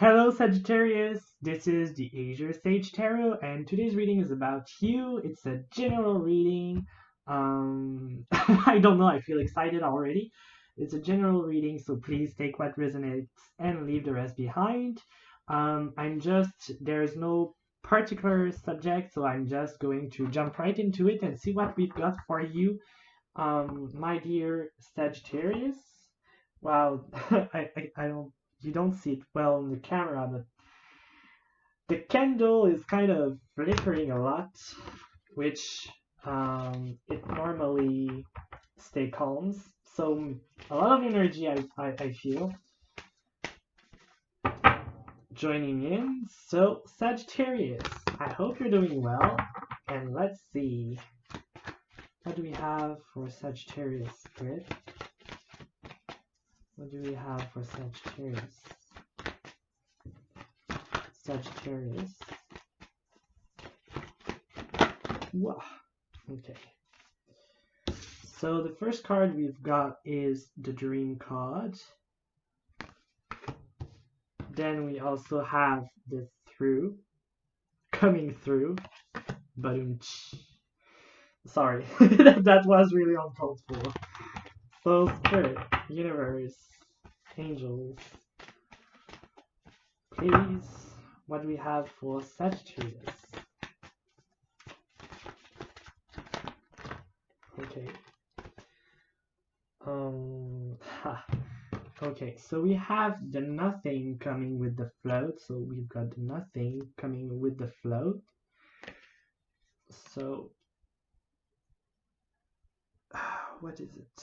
Hello, Sagittarius. This is the Asia Sage Tarot, and today's reading is about you. It's a general reading. I don't know. I feel excited already. It's a general reading, so please take what resonates and leave the rest behind. There's no particular subject, so I'm just going to jump right into it and see what we've got for you, my dear Sagittarius. Wow, I don't you don't see it well on the camera, but the candle is kind of flickering a lot, which it normally stay calms. So a lot of energy I feel joining in. So Sagittarius, I hope you're doing well. And let's see, what do we have for Sagittarius Spirit? What do we have for Sagittarius? Sagittarius. Wow. Okay. So the first card we've got is the Dream card. Then we also have the Through. Coming Through. Badum. Sorry, that was really uncalled for. So Spirit, Universe, Angels, please, what do we have for Sagittarius? Okay. Okay, so we have the Nothing coming with the Float. So we've got the Nothing coming with the Float. So what is it?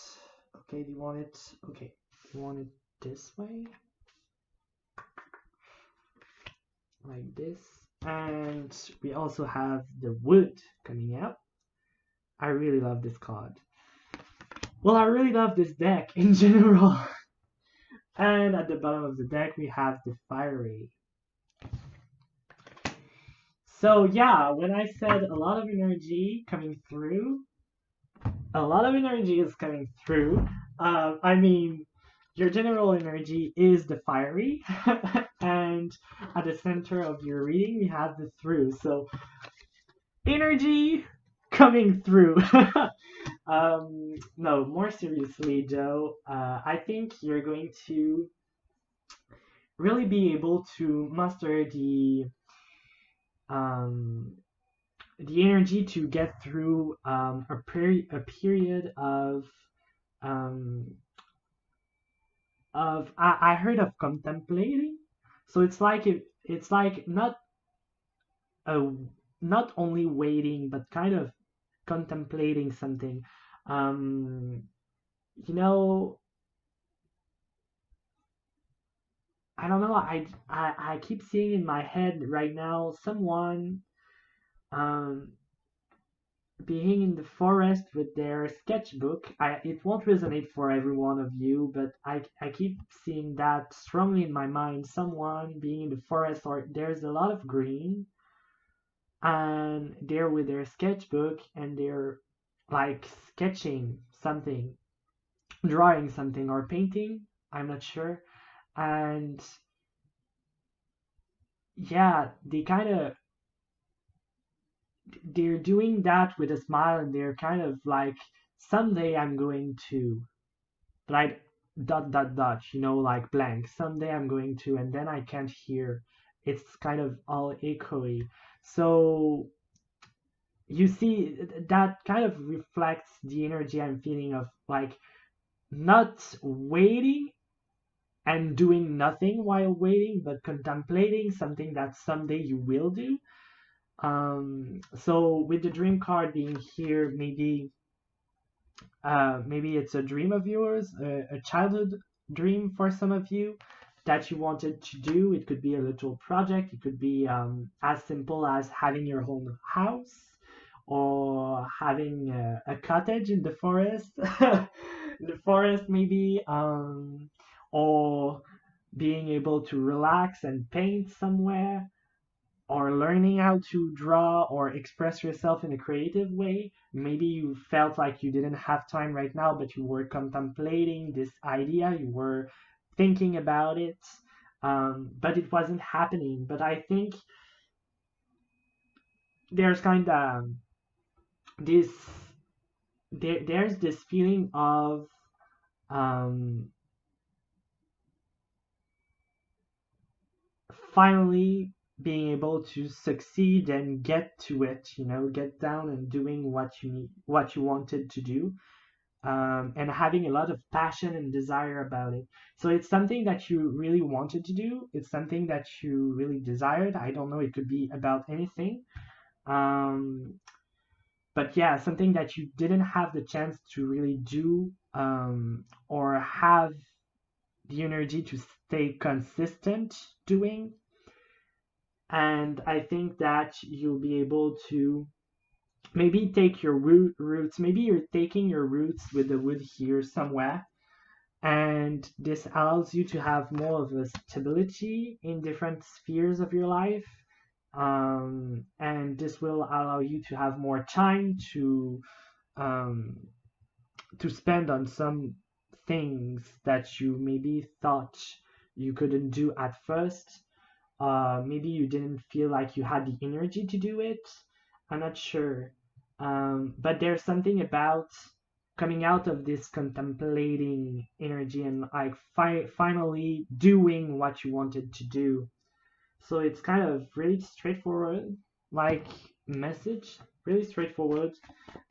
Okay, do you want it? Okay, you want it this way, like this, and we also have the Wood coming out. I really love this card. Well, I really love this deck in general. And at the bottom of the deck we have the Fiery. So yeah, when I said a lot of energy coming through, a lot of energy is coming through. I mean, your general energy is the Fiery, and at the center of your reading we have the Through. So energy coming through. No, more seriously though, I think you're going to really be able to muster the energy to get through a period of I heard of contemplating. So it's like not only waiting but kind of contemplating something. You know, I don't know. I keep seeing in my head right now someone um being in the forest with their sketchbook. It won't resonate for every one of you, but I keep seeing that strongly in my mind. Someone being in the forest, or there's a lot of green, and they're with their sketchbook and they're like sketching something, drawing something, or painting. I'm not sure. And yeah, they're doing that with a smile, and they're kind of like, someday I'm going to, like, dot dot dot, like blank, someday I'm going to, and then I can't hear. It's kind of all echoey. So you see, that kind of reflects the energy I'm feeling of, like, not waiting and doing nothing while waiting, but contemplating something that someday you will do. So with the Dream card being here, maybe it's a dream of yours, a childhood dream for some of you that you wanted to do. It could be a little project. It could be as simple as having your own house, or having a cottage in the forest, the forest maybe, or being able to relax and paint somewhere, or learning how to draw or express yourself in a creative way. Maybe you felt like you didn't have time right now, but you were contemplating this idea, you were thinking about it. but it wasn't happening. But I think there's kind of this there's this feeling of um, finally being able to succeed and get to it, get down and doing what you wanted to do, and having a lot of passion and desire about it. So it's something that you really wanted to do. It's something that you really desired. I don't know, it could be about anything. Um, but yeah, something that you didn't have the chance to really do, or have the energy to stay consistent doing. And I think that you'll be able to maybe take your roots. Maybe you're taking your roots with the wood here somewhere, and this allows you to have more of a stability in different spheres of your life. And this will allow you to have more time um, to spend on some things that you maybe thought you couldn't do at first. Maybe you didn't feel like you had the energy to do it. I'm not sure. But there's something about coming out of this contemplating energy and like finally doing what you wanted to do. So it's kind of really straightforward, like message, really straightforward.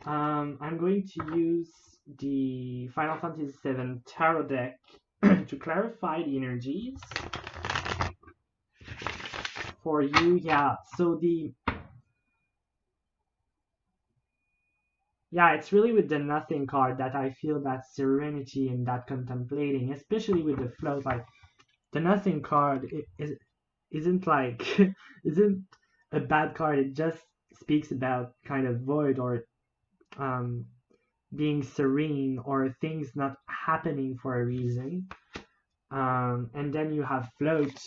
I'm going to use the Final Fantasy VII Tarot deck to clarify the energies for you. It's really with the Nothing card that I feel that serenity and that contemplating, especially with the float. Like the Nothing card isn't like isn't a bad card. It just speaks about kind of void, or um, being serene, or things not happening for a reason. And then you have float.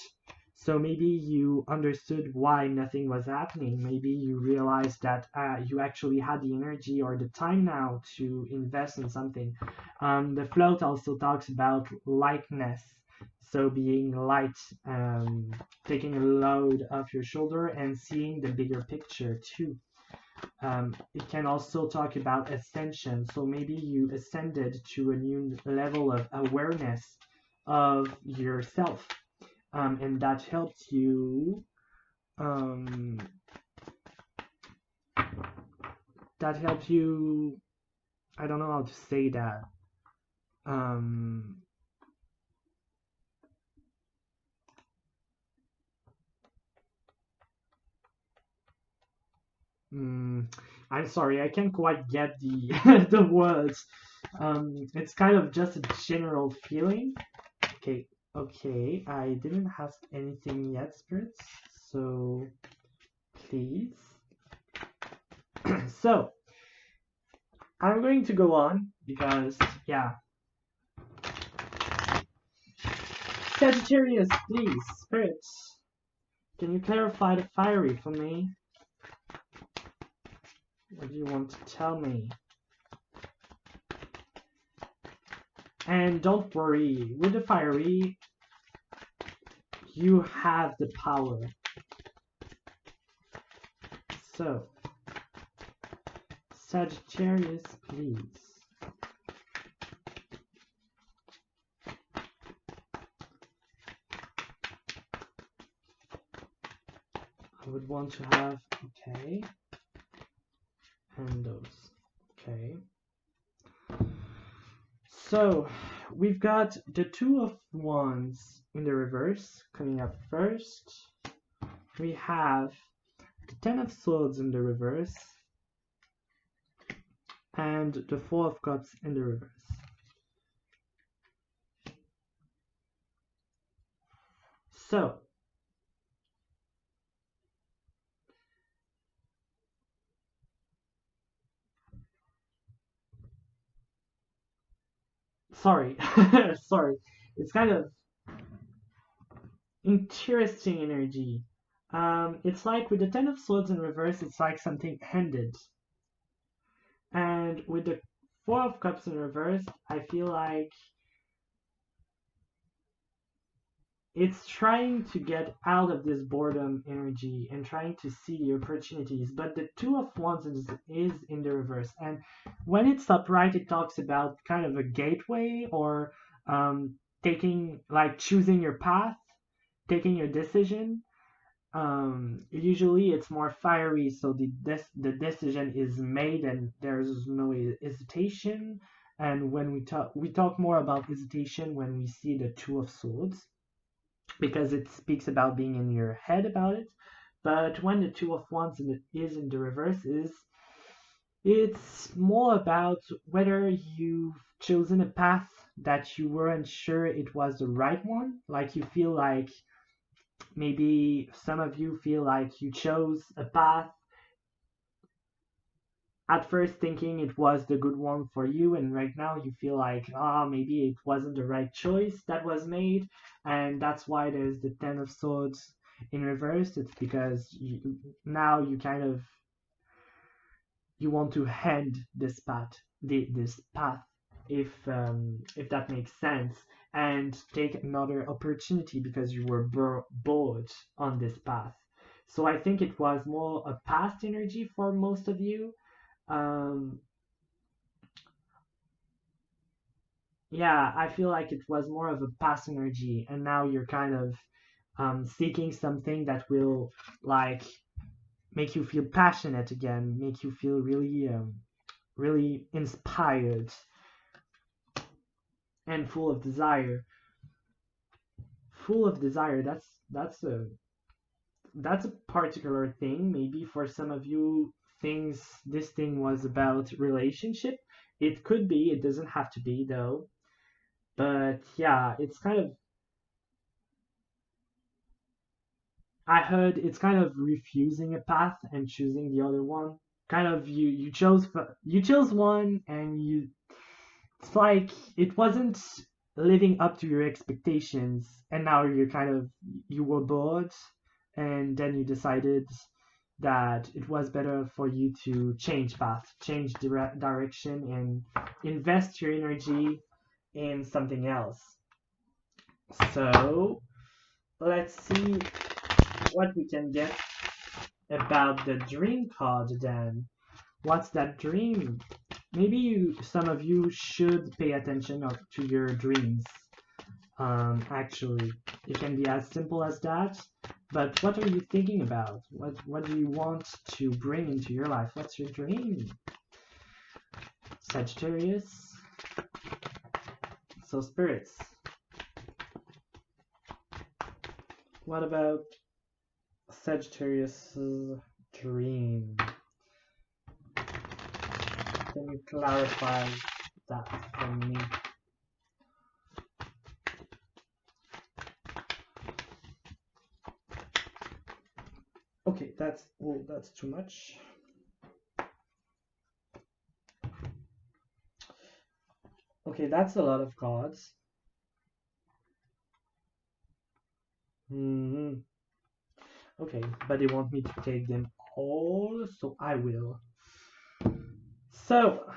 So maybe you understood why nothing was happening. Maybe you realized that you actually had the energy or the time now to invest in something. The float also talks about lightness. So being light, taking a load off your shoulder and seeing the bigger picture too. It can also talk about ascension. So maybe you ascended to a new level of awareness of yourself, and that helped you. Um, that helped you. I don't know how to say that. Um, I'm sorry, I can't quite get the the words. It's kind of just a general feeling. Okay, I didn't have anything yet, spirits, so please. So, I'm going to go on because, yeah. Sagittarius, please, spirits, can you clarify the fiery for me? What do you want to tell me? And don't worry, with the fiery, you have the power. So, Sagittarius, please. I would want to have, okay, and those, okay. So, we've got the Two of Wands in the reverse coming up first. We have the Ten of Swords in the reverse, and the Four of Cups in the reverse. So, sorry, sorry, it's kind of interesting energy. It's like with the Ten of Swords in reverse, it's like something ended. And with the Four of Cups in reverse, I feel like it's trying to get out of this boredom energy and trying to see the opportunities. But the Two of Wands is in the reverse. And when it's upright, it talks about kind of a gateway or um, taking, like choosing your path, taking your decision. Usually it's more fiery, so the decision is made and there's no hesitation. And when we talk more about hesitation when we see the Two of Swords, because it speaks about being in your head about it. But when the Two of Wands is in the reverse, it's more about whether you've chosen a path that you weren't sure it was the right one. Like you feel like maybe some of you feel like you chose a path at first thinking it was the good one for you, and right now you feel like maybe it wasn't the right choice that was made. And that's why there's the Ten of Swords in reverse. It's because now you kind of you want to end this path, this path, if that makes sense, and take another opportunity because you were bored on this path. So I think it was more a past energy for most of you. um, yeah, I feel like it was more of a past energy, and now you're kind of seeking something that will like make you feel passionate again, make you feel really inspired and full of desire. Full of desire. That's a particular thing. Maybe for some of you, things this thing was about relationship. It could be. It doesn't have to be though. But yeah, it's kind of I heard it's kind of refusing a path and choosing the other one. Kind of you chose one and it's like it wasn't living up to your expectations, and now you were bored, and then you decided that it was better for you to change path, change direction, and invest your energy in something else. So let's see what we can get about the dream card then. What's that dream? Maybe some of you should pay attention to your dreams. Actually, it can be as simple as that. But what are you thinking about? What do you want to bring into your life? What's your dream? Sagittarius. So spirits. What about Sagittarius' dream? Can you clarify that for me? Okay, that's too much. Okay, that's a lot of cards. Okay, but they want me to take them all, so I will. So,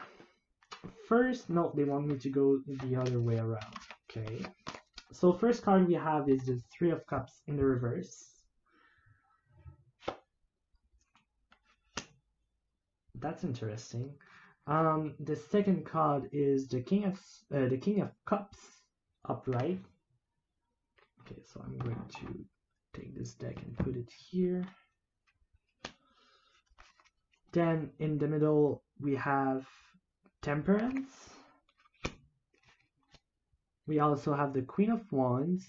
first, no, they want me to go the other way around. Okay, so first card we have is the Three of Cups in the reverse. That's interesting. The second card is the King of Cups upright. Okay, so I'm going to take this deck and put it here. Then in the middle we have Temperance. We also have the Queen of Wands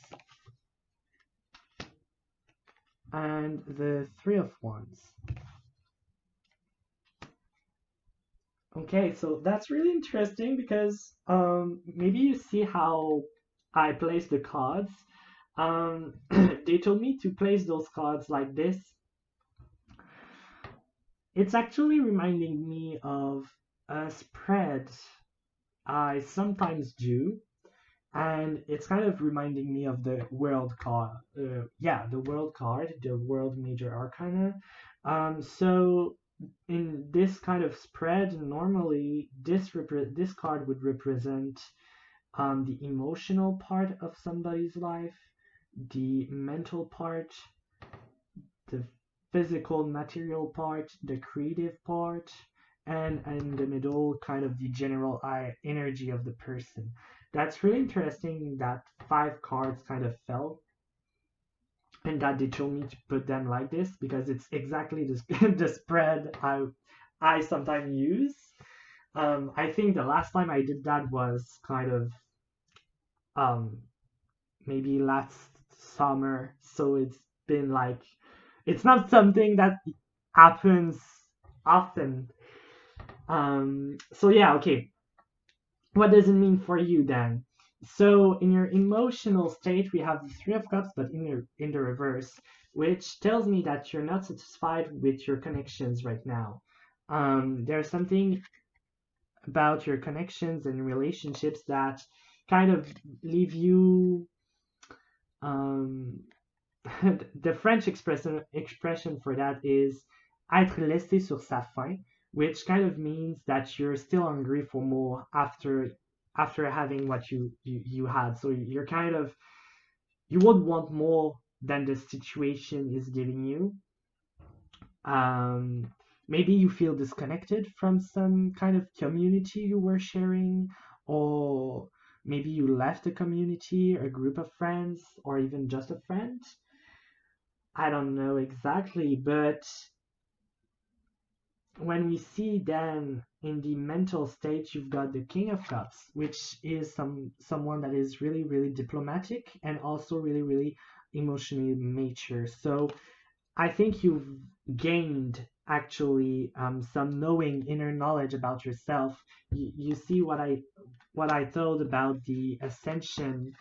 and the Three of Wands. Okay, so that's really interesting because maybe you see how I place the cards. They told me to place those cards like this. It's actually reminding me of a spread I sometimes do, and it's kind of reminding me of the world card. The world card, the world major arcana. So in this kind of spread, normally this card would represent the emotional part of somebody's life, the mental part, the physical material part, the creative part, and in the middle, kind of the general energy of the person. That's really interesting that 5 cards kind of fell and that they told me to put them like this because it's exactly the spread I sometimes use. I think the last time I did that was kind of um, maybe last summer, so it's been like it's not something that happens often. So yeah, okay. What does it mean for you then? So in your emotional state, we have the Three of Cups, but in the reverse, which tells me that you're not satisfied with your connections right now. There's something about your connections and relationships that kind of leave you. Um, the French expression for that is être laissé sur sa faim, which kind of means that you're still hungry for more after having what you had. So you're kind of you would want more than the situation is giving you. Um, Maybe you feel disconnected from some kind of community you were sharing, or maybe you left a community, a group of friends, or even just a friend. I don't know exactly, but when we see then in the mental state, you've got the King of Cups, which is someone that is really, really diplomatic and also really, really emotionally mature. So I think you've gained actually some knowing inner knowledge about yourself. You see what I told about the ascension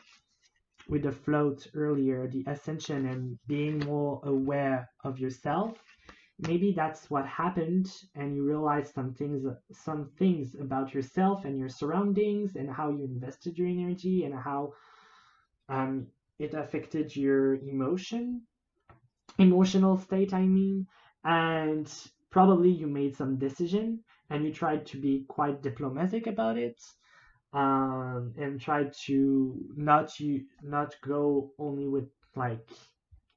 with the float earlier, the ascension and being more aware of yourself. Maybe that's what happened, and you realize some things about yourself and your surroundings, and how you invested your energy, and how um, it affected your emotional state. I mean, and probably you made some decision, and you tried to be quite diplomatic about it, and tried to not go only with like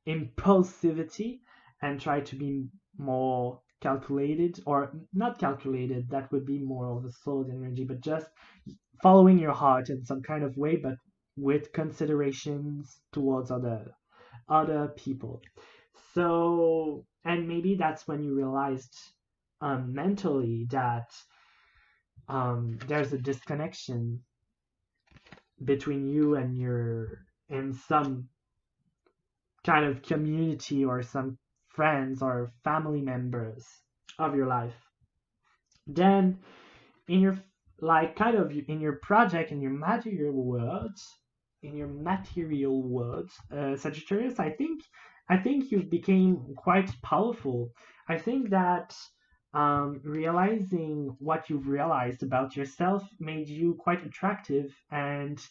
impulsivity and try to be more calculated, or not calculated, that would be more of a solid energy, but just following your heart in some kind of way, but with considerations towards other people. So, and maybe that's when you realized mentally that there's a disconnection between you and some kind of community or some friends or family members of your life. Then in your like kind of in your project in your material world, Sagittarius, I think you became quite powerful. I think that realizing what you've realized about yourself made you quite attractive, and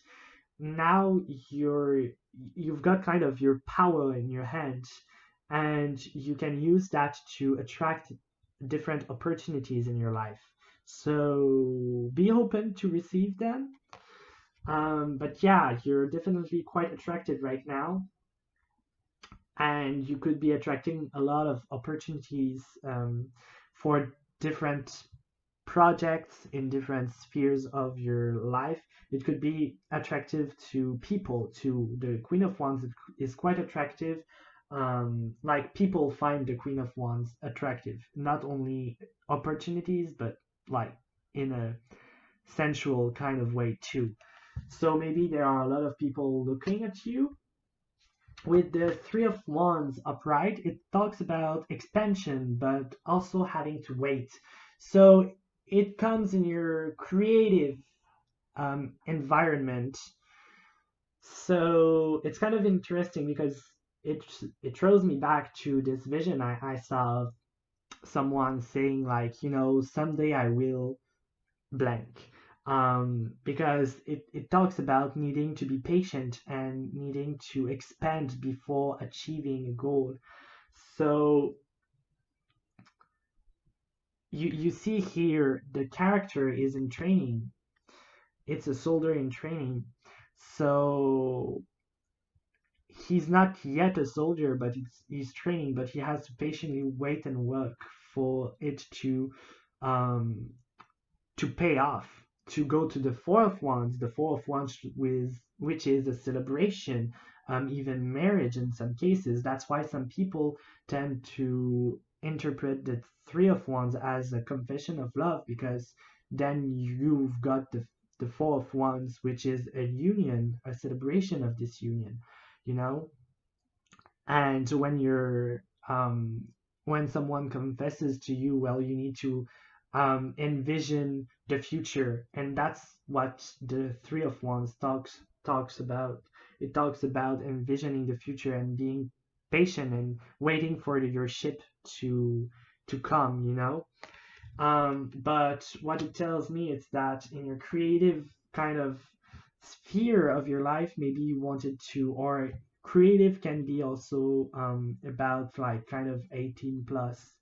now you've got kind of your power in your hands, and you can use that to attract different opportunities in your life. So be open to receive them. But yeah, you're definitely quite attractive right now, and you could be attracting a lot of opportunities for different projects in different spheres of your life. It could be attractive to people. To the Queen of Wands is quite attractive. Like people find the Queen of Wands attractive, not only opportunities, but like in a sensual kind of way too. So maybe there are a lot of people looking at you. With the Three of Wands upright, it talks about expansion, but also having to wait. So it comes in your creative environment. So it's kind of interesting because it it throws me back to this vision I saw of someone saying like, someday I will blank. Because it talks about needing to be patient and needing to expand before achieving a goal. So you see here the character is in training. It's a soldier in training. So he's not yet a soldier, but he's training, but he has to patiently wait and work for it um, to pay off, to go to the Four of Wands with which is a celebration, even marriage in some cases. That's why some people tend to interpret the Three of Wands as a confession of love, because then you've got the Four of Wands, which is a union, a celebration of this union, you know. And when someone confesses to you, well, you need to envision the future, and that's what the Three of Wands talks about. It talks about envisioning the future and being patient and waiting for your ship to come, you know. But what it tells me is that in your creative kind of sphere of your life, maybe you wanted to, or creative can be also about like kind of 18 plus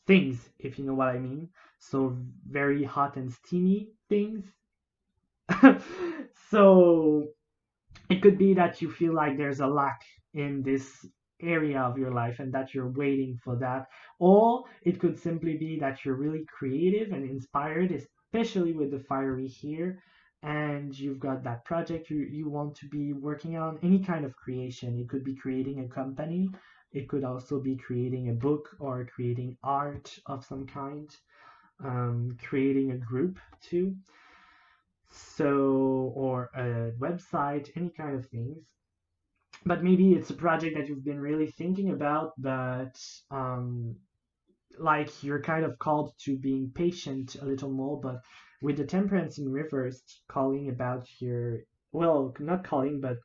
things, if you know what I mean. So very hot and steamy things. So it could be that you feel like there's a lack in this area of your life and that you're waiting for that. Or it could simply be that you're really creative and inspired, especially with the fiery here, and you've got that project you want to be working on, any kind of creation. It could be creating a company, it could also be creating a book or creating art of some kind, creating a group too. So, or a website, any kind of things. But maybe it's a project that you've been really thinking about, but like you're kind of called to being patient a little more. But with the temperance in reverse, calling about your, well, not calling, but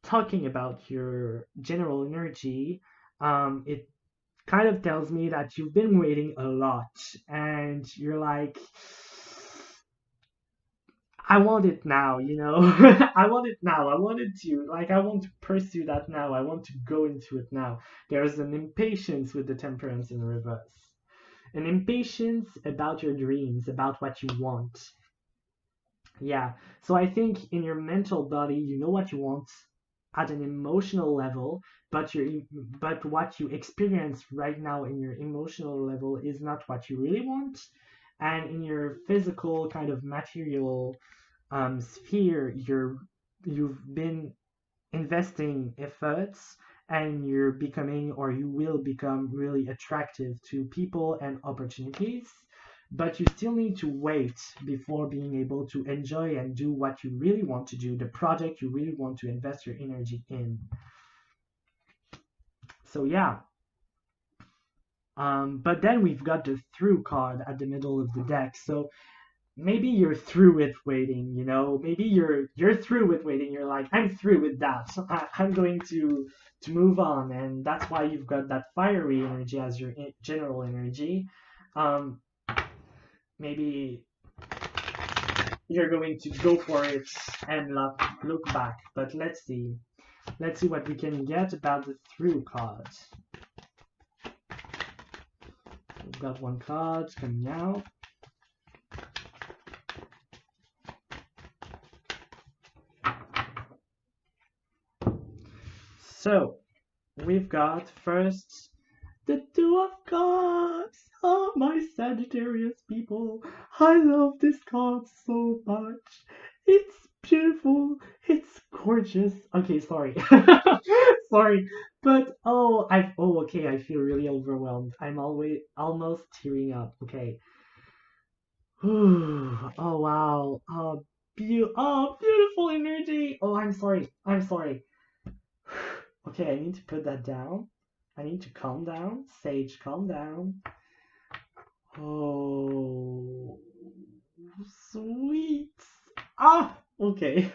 talking about your general energy, it kind of tells me that you've been waiting a lot and you're like, I want it now, you know. I want it now. I want to pursue that now. I want to go into it now. There's an impatience with the temperance in reverse. An impatience about your dreams, about what you want. Yeah. So I think in your mental body, you know what you want at an emotional level, but but what you experience right now in your emotional level is not what you really want. And in your physical kind of material sphere, you've been investing efforts and you're becoming, or you will become, really attractive to people and opportunities, but you still need to wait before being able to enjoy and do what you really want to do, the project you really want to invest your energy in. So yeah. But then we've got the through card at the middle of the deck. So maybe you're through with waiting, you know. Maybe you're through with waiting. You're like, I'm through with that. I'm going to move on, and that's why you've got that fiery energy as your general energy. Um, maybe you're going to go for it and look back. But let's see what we can get about the through card. We've got one card coming out. So, we've got first the Two of Cups. Oh, my Sagittarius people. I love this card so much. It's beautiful. It's gorgeous. Okay, sorry. Sorry. But, okay, I feel really overwhelmed. I'm almost tearing up. Okay. Oh, wow. Beautiful energy. Oh, I'm sorry. Okay, I need to put that down. I need to calm down. Sage, calm down. Oh, sweet. Okay.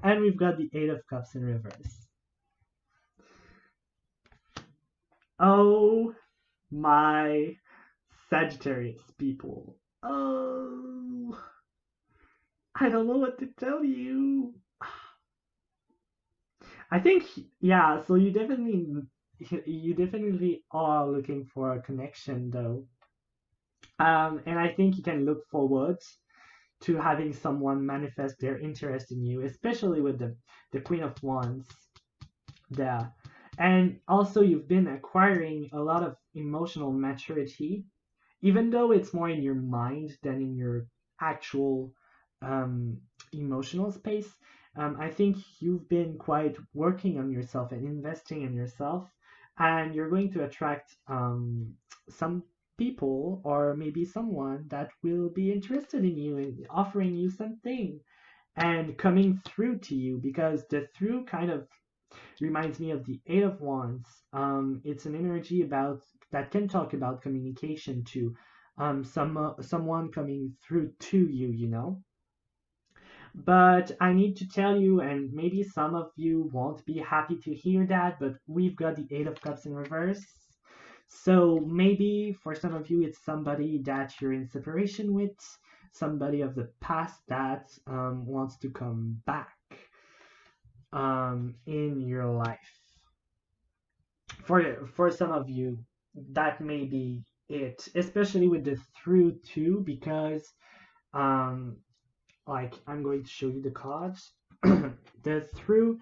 And we've got the Eight of Cups in reverse. Oh, my Sagittarius people. Oh, I don't know what to tell you. I think, yeah, so you definitely are looking for a connection though. And I think you can look forward to having someone manifest their interest in you, especially with the Queen of Wands there. And also, you've been acquiring a lot of emotional maturity, even though it's more in your mind than in your actual um, emotional space. I think you've been quite working on yourself and investing in yourself, and you're going to attract some people or maybe someone that will be interested in you and offering you something and coming through to you, because the through kind of reminds me of the Eight of Wands. It's an energy about that can talk about communication too. Someone coming through to you, you know. But I need to tell you, and maybe some of you won't be happy to hear that, but we've got the Eight of Cups in reverse. So maybe for some of you, it's somebody that you're in separation with, somebody of the past that wants to come back in your life. For some of you, that may be it, especially with the through too, because um, like I'm going to show you the cards. The through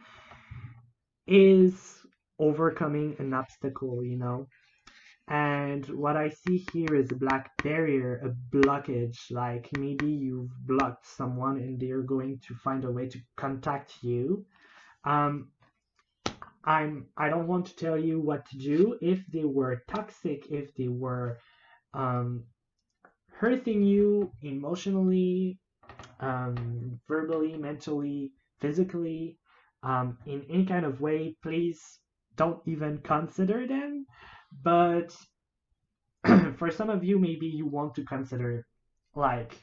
is overcoming an obstacle, you know. And what I see here is a black barrier, a blockage. Like maybe you've blocked someone and they're going to find a way to contact you. Um, I don't want to tell you what to do. If they were toxic, if they were um, hurting you emotionally, verbally, mentally, physically, in any kind of way, please don't even consider them. But for some of you, maybe you want to consider like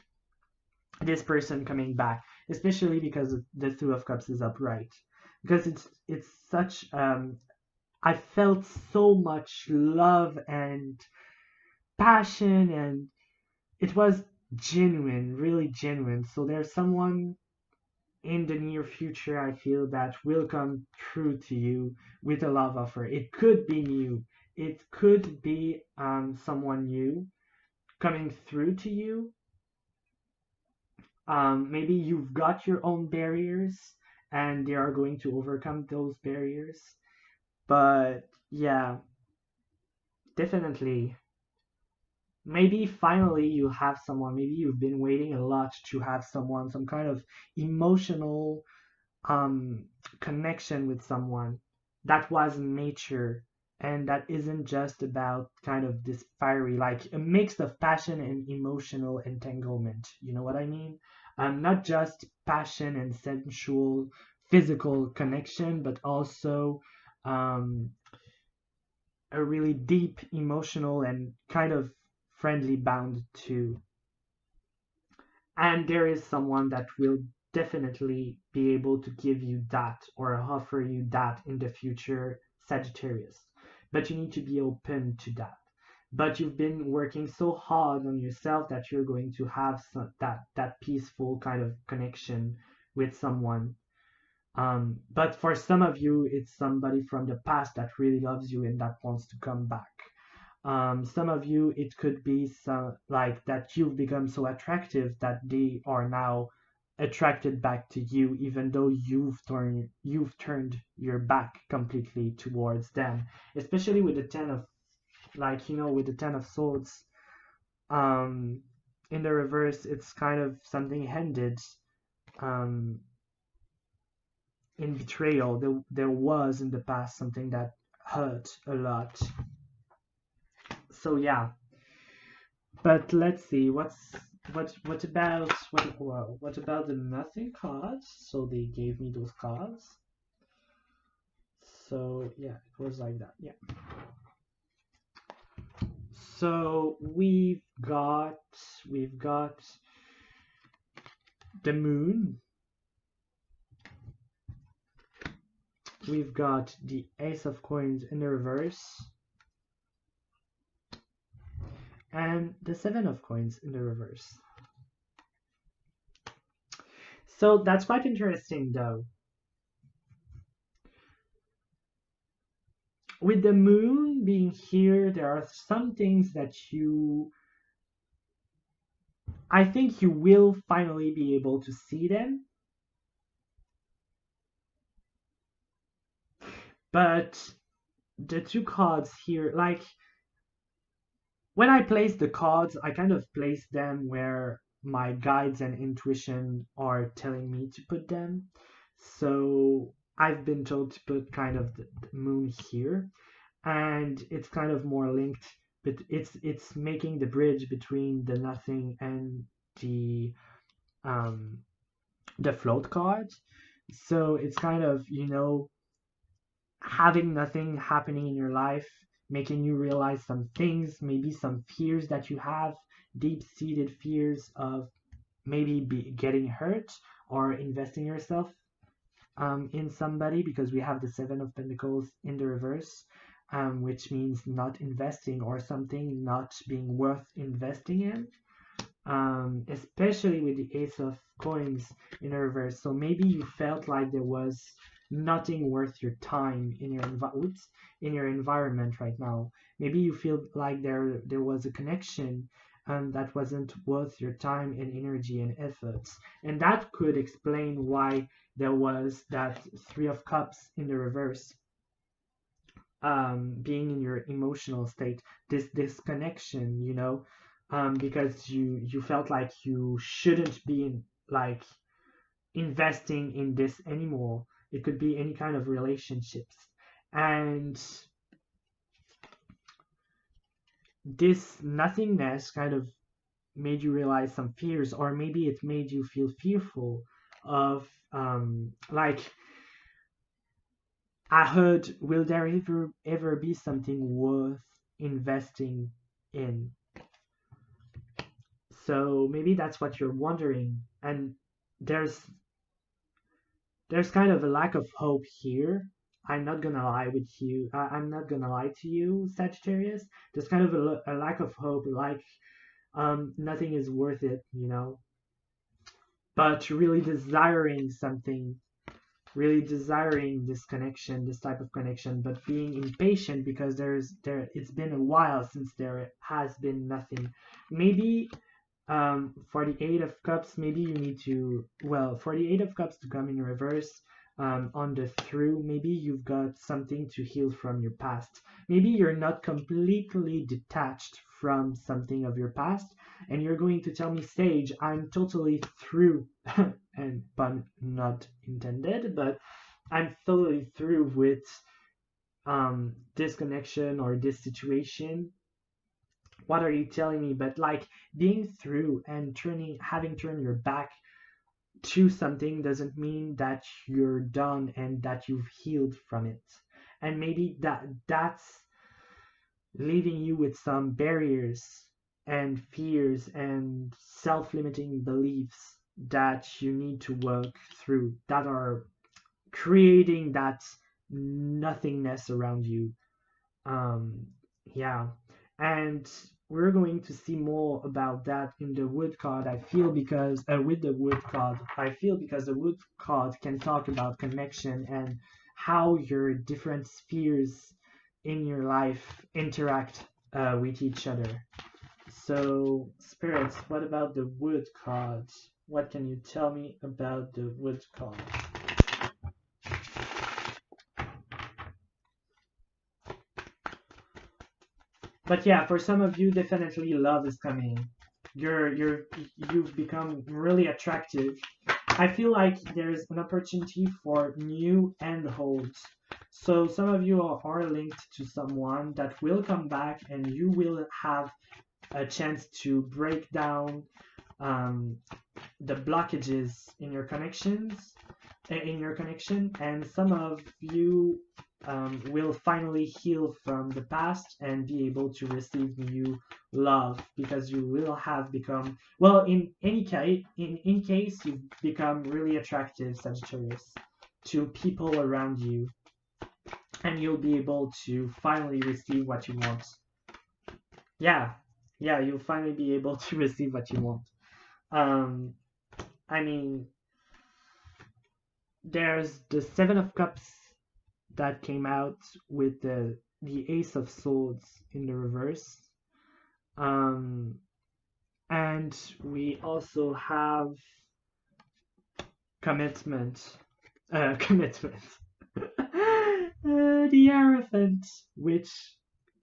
this person coming back, especially because the Two of Cups is upright. Because it's such I felt so much love and passion, and it was genuine, really genuine. So there's someone in the near future, I feel, that will come true to you with a love offer. It could be new. It could be someone new coming through to you. Maybe you've got your own barriers and they are going to overcome those barriers. But yeah, definitely. Maybe finally you have someone, maybe you've been waiting a lot to have someone, some kind of emotional um, connection with someone that was nature and that isn't just about kind of this fiery, like a mix of passion and emotional entanglement. You know what I mean? Not just passion and sensual physical connection, but also um, a really deep emotional and kind of friendly bound too. And there is someone that will definitely be able to give you that or offer you that in the future, Sagittarius. But you need to be open to that. But you've been working so hard on yourself that you're going to have that peaceful kind of connection with someone. But for some of you, it's somebody from the past that really loves you and that wants to come back. Some of you, it could be some, like that you've become so attractive that they are now attracted back to you, even though you've turned your back completely towards them. Especially with the ten of, like, with the Ten of Swords. Um, in the reverse, it's kind of something ended. Um, in betrayal, there was in the past something that hurt a lot. So yeah. But let's see, what about what about the nothing cards? So they gave me those cards. So yeah, it was like that. Yeah. So we've got the moon. We've got the Ace of Coins in the reverse. And the Seven of Coins in the reverse. So that's quite interesting though. With the moon being here, there are some things that you I think you will finally be able to see them, but the two cards here, like when I place the cards, I kind of place them where my guides and intuition are telling me to put them. So I've been told to put kind of the moon here, and it's kind of more linked, but it's making the bridge between the nothing and the um the float cards. So it's kind of, having nothing happening in your life, making you realize some things, maybe some fears that you have, deep seated fears of maybe getting hurt or investing yourself in somebody, because we have the Seven of Pentacles in the reverse, which means not investing or something not being worth investing in. Especially with the Ace of Coins in reverse. So maybe you felt like there was nothing worth your time in your in your environment right now. Maybe you feel like there was a connection that wasn't worth your time and energy and efforts, and that could explain why there was that Three of Cups in the reverse. Being in your emotional state, this disconnection, because you felt like you shouldn't be like investing in this anymore. It could be any kind of relationships, and this nothingness kind of made you realize some fears, or maybe it made you feel fearful of like I heard, will there ever be something worth investing in? So maybe that's what you're wondering, and there's there's kind of a lack of hope here. I'm not gonna lie with you. I'm not gonna lie to you, Sagittarius. There's kind of a lack of hope, like nothing is worth it, But really desiring something, really desiring this connection, this type of connection, but being impatient because it's been a while since there has been nothing. Maybe for the Eight of Cups, maybe you need to, well, for the Eight of Cups to come in reverse, on the through, maybe you've got something to heal from your past. Maybe you're not completely detached from something of your past, and you're going to tell me, Sage, I'm totally through, and pun not intended, but I'm totally through with this connection or this situation. What are you telling me? But like being through and having turned your back to something doesn't mean that you're done and that you've healed from it. And maybe that's leaving you with some barriers and fears and self-limiting beliefs that you need to work through, that are creating that nothingness around you. Um, yeah, and we're going to see more about that in the wood card. I feel because with the wood card, I feel because the wood card can talk about connection and how your different spheres in your life interact with each other. So, spirits, what about the wood card? What can you tell me about the wood card? But yeah, for some of you, definitely love is coming. You've become really attractive. I feel like there's an opportunity for new handholds. So some of you are linked to someone that will come back, and you will have a chance to break down um, the blockages in your connections, in your connection, and some of you will finally heal from the past and be able to receive new love, because you will have become, well, in case you've become really attractive, Sagittarius, to people around you, and you'll be able to finally receive what you want. Yeah, yeah, you'll finally be able to receive what you want. um I mean, there's the Seven of Cups that came out with the Ace of Swords in the reverse. Um, And we also have commitment. Commitment. The Hierophant, which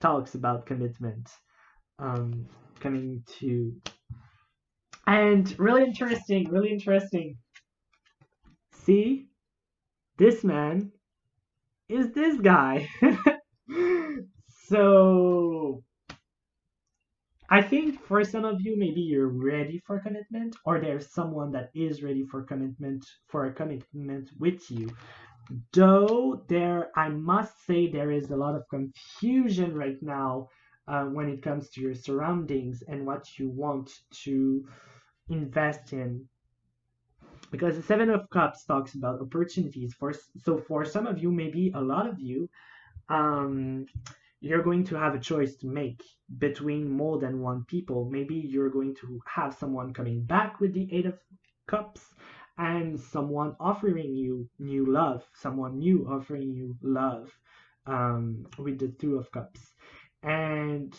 talks about commitment. Coming to. And really interesting, really interesting. See, this man is this guy. So I think for some of you, maybe you're ready for commitment, or there's someone that is ready for a commitment with you. Though I must say, there is a lot of confusion right now when it comes to your surroundings and what you want to invest in. Because the Seven of Cups talks about opportunities. So for some of you, maybe a lot of you, um, you're going to have a choice to make between more than one people. Maybe you're going to have someone coming back with the Eight of Cups and someone offering you new love, someone new offering you love with the Two of Cups. And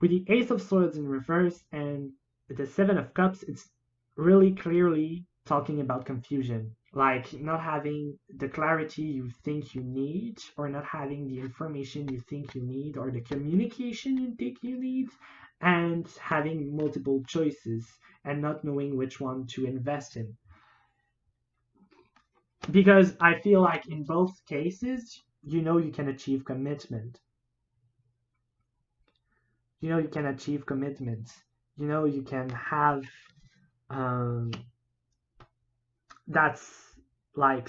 with the Ace of Swords in reverse and the Seven of Cups, it's really clearly talking about confusion, like not having the clarity you think you need, or not having the information you think you need, or the communication you think you need, and having multiple choices and not knowing which one to invest in. Because I feel like in both cases, you know you can achieve commitment. You know you can achieve commitment. You know you can have that's like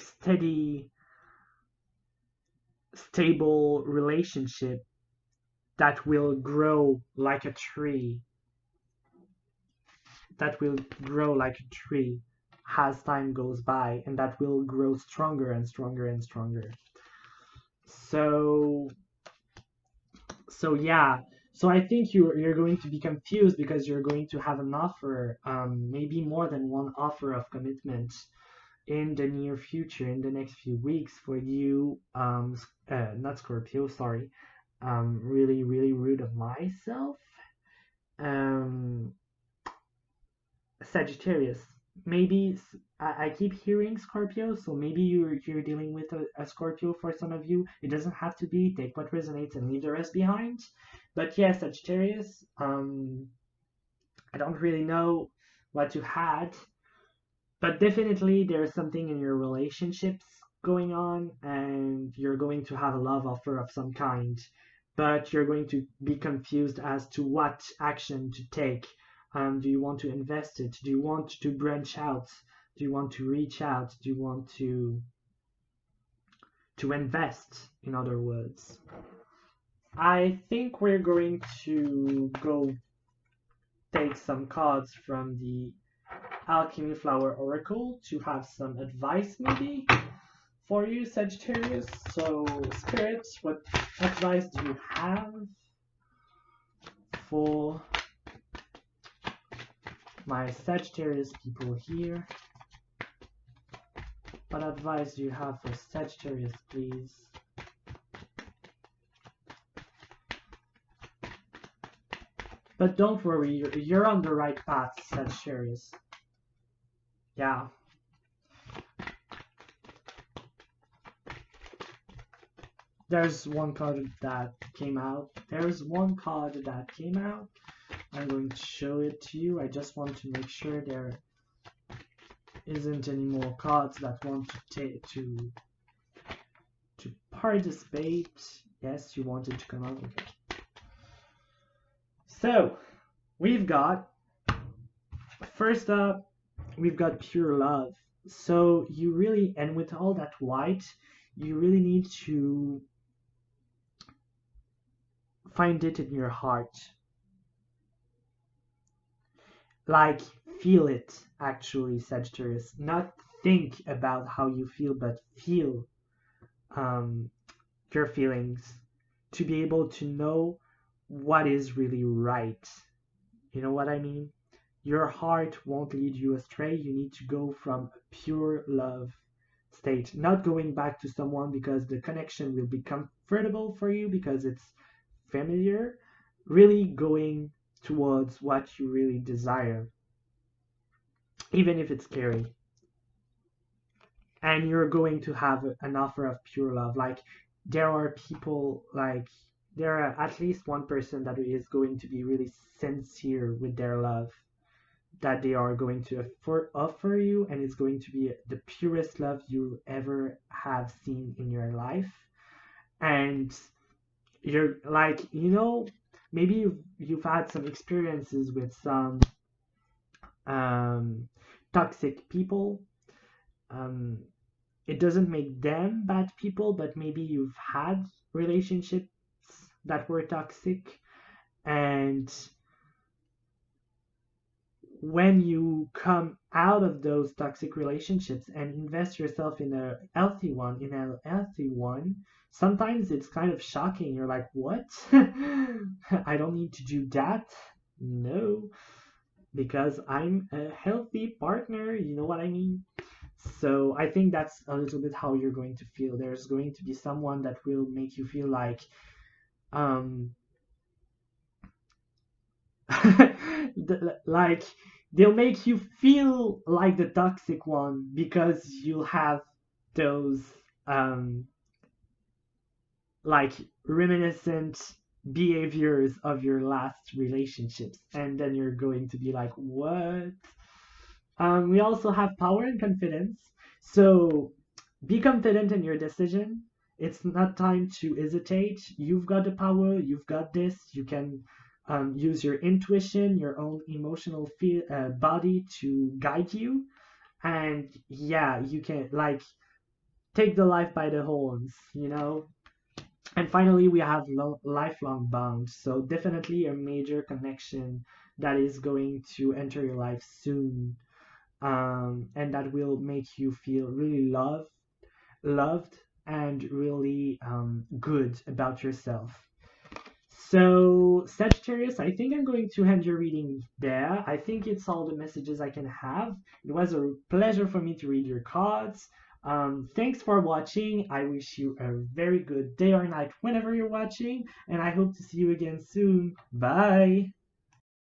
stable relationship that will grow like a tree. That will grow like a tree as time goes by, and that will grow stronger and stronger and stronger. So yeah. So I think you're going to be confused because you're going to have an offer, maybe more than one offer of commitment in the near future, in the next few weeks for you, not Scorpio, sorry, really, really rude of myself, um, Sagittarius. Maybe I keep hearing Scorpio, so maybe you're dealing with a Scorpio for some of you. It doesn't have to be. Take what resonates and leave the rest behind. But yeah, Sagittarius. I don't really know what you had, but definitely there's something in your relationships going on, and you're going to have a love offer of some kind, but you're going to be confused as to what action to take. Do you want to invest it? Do you want to branch out? Do you want to reach out? Do you want to invest, in other words? I think we're going to go take some cards from the Alchemy Flower Oracle to have some advice, maybe, for you, Sagittarius. So, spirits, what advice do you have for my Sagittarius people here? What advice do you have for Sagittarius, please? But don't worry, you're on the right path, Sagittarius. Yeah. There's one card that came out. I'm going to show it to you. I just want to make sure there isn't any more cards that want to participate. Yes, you wanted to come out. Okay. So we've got, first up, we've got pure love. So you really, and with all that white, you really need to find it in your heart. Like, feel it, actually, Sagittarius. Not think about how you feel, but feel your feelings to be able to know what is really right. You know what I mean? Your heart won't lead you astray. You need to go from a pure love state, not going back to someone because the connection will be comfortable for you because it's familiar. Really going towards what you really desire, even if it's scary. And you're going to have an offer of pure love. Like, there are people, like, there are at least one person that is going to be really sincere with their love that they are going to offer you, and it's going to be the purest love you ever have seen in your life. And you're like, maybe you've had some experiences with some um, toxic people. um, it doesn't make them bad people, but maybe you've had relationships that were toxic, and when you come out of those toxic relationships and invest yourself in a healthy one, sometimes it's kind of shocking. You're like, what? I don't need to do that. No, because I'm a healthy partner. You know what I mean? So I think that's a little bit how you're going to feel. There's going to be someone that will make you feel like, um, like they'll make you feel like the toxic one because you'll have those um like reminiscent behaviors of your last relationships, and then you're going to be like, what? We also have power and confidence. So be confident in your decision. It's not time to hesitate. You've got the power. You've got this. You can use your intuition, your own emotional body to guide you. And yeah, you can like take the life by the horns. And finally, we have lifelong bonds. So definitely a major connection that is going to enter your life soon, and that will make you feel really loved, and really good about yourself. So, Sagittarius, I think I'm going to end your reading there. I think it's all the messages I can have. It was a pleasure for me to read your cards. Thanks for watching. I wish you a very good day or night whenever you're watching, and I hope to see you again soon. Bye!